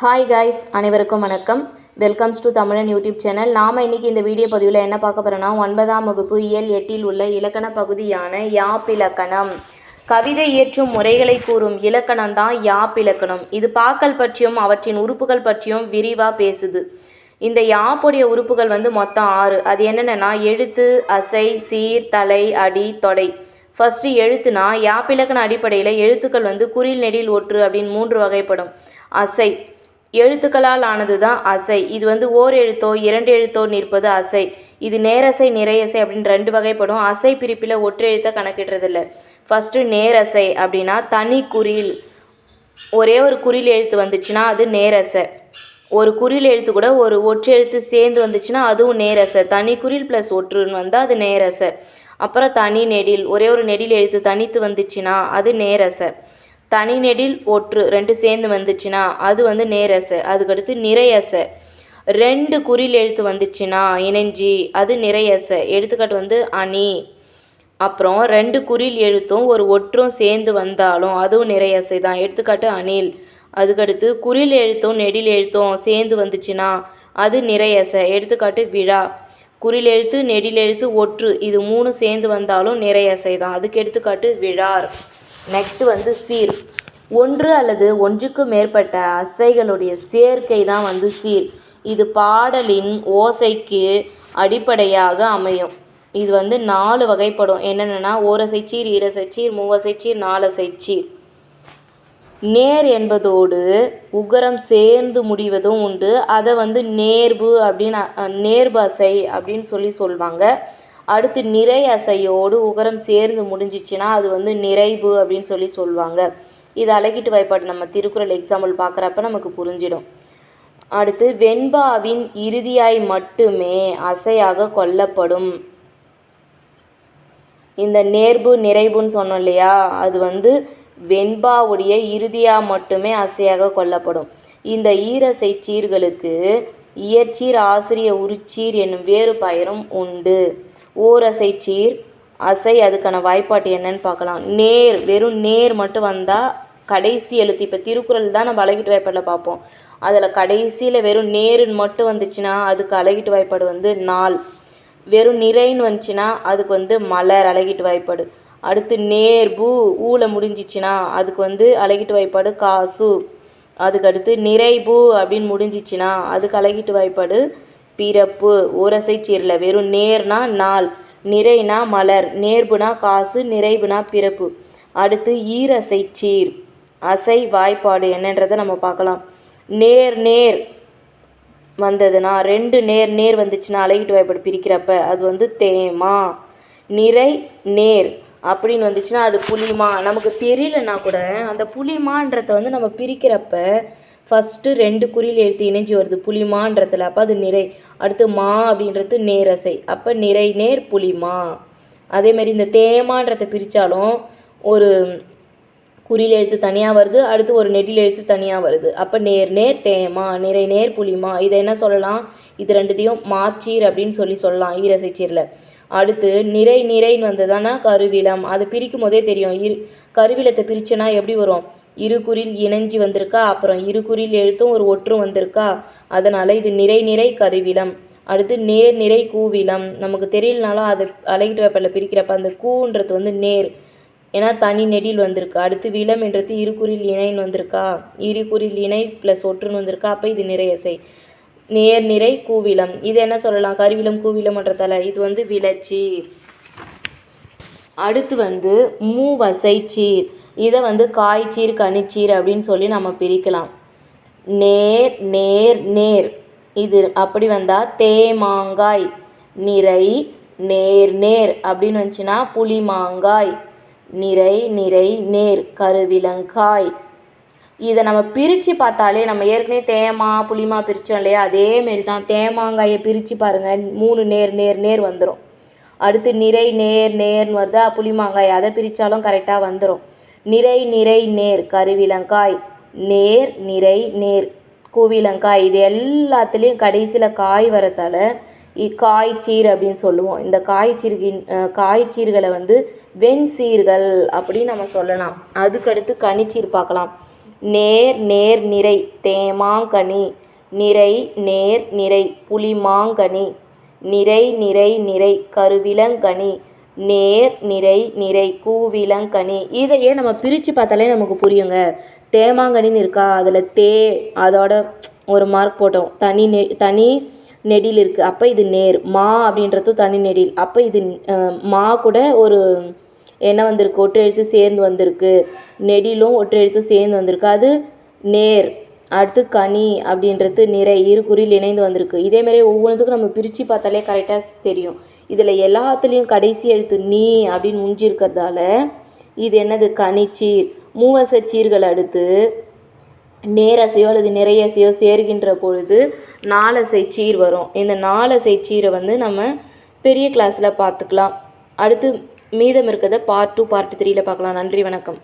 Hi guys, அனைவருக்கும் வணக்கம். Welcomes to தமிழன் யூடியூப் சேனல். நாம் இன்றைக்கி இந்த வீடியோ பதிவில் என்ன பார்க்க போகிறோன்னா 9ஆம் வகுப்பு இயல் 8இல் உள்ள இலக்கண பகுதியான யாப்பிலக்கணம். கவிதை இயற்றும் முறைகளை கூறும் இலக்கணம் தான் யாப்பிலக்கணம். இது பாக்கள் பற்றியும் அவற்றின் உறுப்புகள் பற்றியும் விரிவாக பேசுது. இந்த யாப்புடைய உறுப்புகள் மொத்தம் 6. அது என்னென்னா எழுத்து, அசை, சீர், தலை, அடி, தொடை. ஃபஸ்ட்டு எழுத்துனா யாப்பிலக்கண அடிப்படையில் எழுத்துக்கள் குறில், நெடில், ஒற்று அப்படின்னு 3 வகைப்படும். அசை எழுத்துக்களால் ஆனது தான் அசை. இது ஓர் எழுத்தோ 2 எழுத்தோ நிற்பது அசை. இது நேரசை, நிறையசை அப்படின்னு 2 வகைப்படும். அசை பிரிப்பில் ஒற்று எழுத்தை கணக்கிடுறதில்ல. ஃபஸ்ட்டு நேரசை அப்படின்னா தனி குறில், ஒரே ஒரு குறில் எழுத்து வந்துச்சுன்னா அது நேரசை. ஒரு குறில் எழுத்து கூட ஒரு ஒற்று எழுத்து சேர்ந்து வந்துச்சுன்னா அதுவும் நேரசை. தனி குறில் ப்ளஸ் ஒற்றுன்னு வந்தால் அது நேரசை. அப்புறம் தனி நெடில், ஒரே ஒரு நெடில் எழுத்து தனித்து வந்துச்சுன்னா அது நேரசை. தனி நெடில் ஒற்று 2 சேர்ந்து வந்துச்சுன்னா அது நேரசை. அதுக்கடுத்து நிறையசை. 2 குறில் எழுத்து வந்துச்சுன்னா இணைஞ்சி அது நிறையசை. எடுத்துக்காட்டு அணி. அப்புறம் 2 குறில் எழுத்தும் ஒரு ஒற்றும் சேர்ந்து வந்தாலும் அதுவும் நிறையசை தான். எடுத்துக்காட்டு அணில். அதுக்கடுத்து குறில் எழுத்தும் நெடில் எழுத்தும் சேர்ந்து வந்துச்சுன்னா அது நிறையசை. எடுத்துக்காட்டு விழா. குறில் எழுத்து, நெடில் எழுத்து, ஒற்று இது 3 சேர்ந்து வந்தாலும் நிறையசை தான். அதுக்கு எடுத்துக்காட்டு விழார். நெக்ஸ்ட்டு சீர். 1 அல்லது 1க்கு மேற்பட்ட அசைகளுடைய சேர்க்கை தான் சீர். இது பாடலின் ஓசைக்கு அடிப்படையாக அமையும். இது 4 வகைப்படும். என்னென்னா ஓரசைச்சீர், ஈரசைச்சீர், மூவசைச்சீர், நாலசைச்சீர். நேர் என்பதோடு உகரம் சேர்ந்து முடிவதும் உண்டு. அதை நேர்பு அப்படின்னு நேர்பு அசை அப்படின்னு சொல்லுவாங்க. அடுத்து நிறை அசையோடு உகரம் சேர்ந்து முடிஞ்சிச்சுன்னா அது நிறைவு அப்படின்னு சொல்லுவாங்க. இது அழகிட்டு வாய்ப்பாடு நம்ம திருக்குறள் எக்ஸாம்பிள் பார்க்குறப்ப நமக்கு புரிஞ்சிடும். அடுத்து வெண்பாவின் இறுதியாய் மட்டுமே அசையாக கொள்ளப்படும். இந்த நேர்பு நிறைவுன்னு சொன்னோம் இல்லையா, அது வெண்பாவுடைய இறுதியாக மட்டுமே அசையாக கொள்ளப்படும். இந்த ஈரசை சீர்களுக்கு இயற்சீர், ஆசிரிய உரிச்சீர் என்னும் வேறு பெயரும் உண்டு. ஓரசை சீர், அசை அதுக்கான வாய்ப்பாட்டு என்னன்னு பார்க்கலாம். நேர், வெறும் நேர் மட்டும் வந்தால் கடைசி எழுத்து. இப்போ திருக்குறள் தான் நம்ம அழகிட்டு வாய்ப்பாடில் பார்ப்போம். அதில் கடைசியில் வெறும் நேருன்னு மட்டும் வந்துச்சுன்னா அதுக்கு அழகிட்டு வாய்ப்பாடு நாள். வெறும் நிறைன்னு வந்துச்சுன்னா அதுக்கு மலர் அழகிட்டு வாய்ப்பாடு. அடுத்து நேர்பு ஊல முடிஞ்சிச்சுன்னா அதுக்கு அழகிட்டு வாய்ப்பாடு காசு. அதுக்கடுத்து நிறைபு அப்படின்னு முடிஞ்சிச்சுன்னா அதுக்கு அழகிட்டு வாய்ப்பாடு பிறப்பு. ஓரசை சீரில் வெறும் நேர்னா நாள், நிறைனா மலர், நேர்புனா காசு, நிறைவுனா பிறப்பு. அடுத்து ஈரசை சீர் அசை வாய்ப்பாடு என்னன்றதை நம்ம பார்க்கலாம். நேர் நேர் வந்ததுன்னா 2 நேர் நேர் வந்துச்சுன்னா அழகிட்டு வாய்ப்பாடு பிரிக்கிறப்ப அது தேமா. நிறை நேர் அப்படின்னு வந்துச்சுன்னா அது புளிமா. நமக்கு தெரியலன்னா கூட அந்த புளிமான்றதை நம்ம பிரிக்கிறப்ப ஃபஸ்ட்டு 2 குறில் எழுத்து இணைஞ்சி வருது புளிமான்றதில், அப்போ அது நிறை. அடுத்து மா அப்படின்றது நேரசை, அப்போ நிறை நேர் புளிமா. அதேமாதிரி இந்த தேமான்றதை பிரித்தாலும் ஒரு குறில் எழுத்து தனியாக வருது, அடுத்து ஒரு நெடில் எழுத்து தனியாக வருது, அப்போ நேர் நேர் தேமா, நிறை நேர் புளிமா. இதை என்ன சொல்லலாம், இது 2த்தையும் மாச்சீர் அப்படின்னு சொல்லலாம் ஈரசை சீரில். அடுத்து நிறை நிறைன்னு வந்ததுன்னா கருவிலம். அது பிரிக்கும் போதே தெரியும். கருவிலத்தை பிரிச்சனா எப்படி வரும், 2 குறில் இணைஞ்சி வந்திருக்கா, அப்புறம் 2 குறில் எழுத்தும் ஒரு ஒற்றும் வந்திருக்கா, அதனால் இது நிறை நிறை கருவிலம். அடுத்து நேர் நிறை கூவிலம். நமக்கு தெரியலனாலும் அதை அழகிட்டு வாய்ப்பாடில் பிரிக்கிறப்ப அந்த கூன்றது நேர், ஏன்னா தனி நெடில் வந்திருக்கு. அடுத்து விலம் என்றது 2 குறில் இணைன்னு வந்திருக்கா, 2 குறில் இணை ப்ளஸ் ஒற்றுன்னு வந்திருக்கா, அப்போ இது நிறையசை. நேர் நிறை கூவிலம். இது என்ன சொல்லலாம், கருவிலம் கூவிலம்ன்றதால இது விளச்சீர். அடுத்து மூவசைச்சீர். இதை காய்ச்சீர், கனிச்சீர் அப்படின்னு நம்ம பிரிக்கலாம். நேர் நேர் நேர் இது அப்படி வந்தால் தேமாங்காய். நிறை நேர் நேர் அப்படின்னு வந்துச்சுன்னா புளிமாங்காய். நிறை நிறை நேர் கருவிலங்காய். இதை நம்ம பிரித்து பார்த்தாலே நம்ம ஏற்கனவே தேமா புளிமா பிரித்தோம் இல்லையா, அதேமாரி தான் தேமாங்காயை பிரித்து பாருங்கள், 3 நேர் நேர் நேர் வந்துடும். அடுத்து நிறை நேர் நேர்னு வருதா புளிமாங்காய், அதை பிரித்தாலும் கரெக்டாக வந்துடும். நிறை நிறை நேர் கருவிலங்காய், நேர் நிறை நேர் கூவிலங்காய். இது எல்லாத்துலேயும் கடைசியில் காய் வரத்தால் காய்ச்சீர் அப்படின்னு சொல்லுவோம். இந்த காய்ச்சீர்களை வெண்சீர்கள் அப்படின்னு நம்ம சொல்லலாம். அதுக்கடுத்து கனிச்சீர் பார்க்கலாம். நேர் நேர் நிறை தேமாங்கனி நிறை நேர் நிறை புளிமாங்கனி நிறை நிறை நிறை கருவிலங்கனி நேர் நிறை நிறை கூவிலங்கனி. இதையே நம்ம பிரித்து பார்த்தாலே நமக்கு புரியுங்க. தேமாங்கனின்னு இருக்கா, அதில் அதோட ஒரு மார்க் போட்டோம். தனி நெடில் இருக்குது, அப்போ இது நேர். மா அப்படின்றது தனி நெடில், அப்போ இது மா கூட ஒரு என்ன வந்திருக்கு, ஒற்றை எழுத்து சேர்ந்து வந்திருக்கு. நெடிலும் ஒற்றை எழுத்து சேர்ந்து வந்திருக்கு, அது நேர். அடுத்து கனி அப்படின்றது நிறை, இரு குறில் இணைந்து வந்திருக்கு. இதேமாரி ஒவ்வொன்றுத்துக்கும் நம்ம பிரித்து பார்த்தாலே கரெக்டாக தெரியும். இதில் எல்லாத்துலேயும் கடைசி எழுத்து நீ அப்படின்னு முடிஞ்சிருக்கிறதால இது என்னது, கனிச்சீர். மூவசச்சீர்கள் அடுத்து நேரசையோ அல்லது நிறையசையோ சேர்கின்ற பொழுது நாலசை சீர் வரும். இந்த நாலசை சீரை நம்ம பெரிய கிளாஸில் பார்த்துக்கலாம். அடுத்து மீதம் இருக்கிறத பார்ட் 2 பார்ட் 3ல் பார்க்கலாம். நன்றி, வணக்கம்.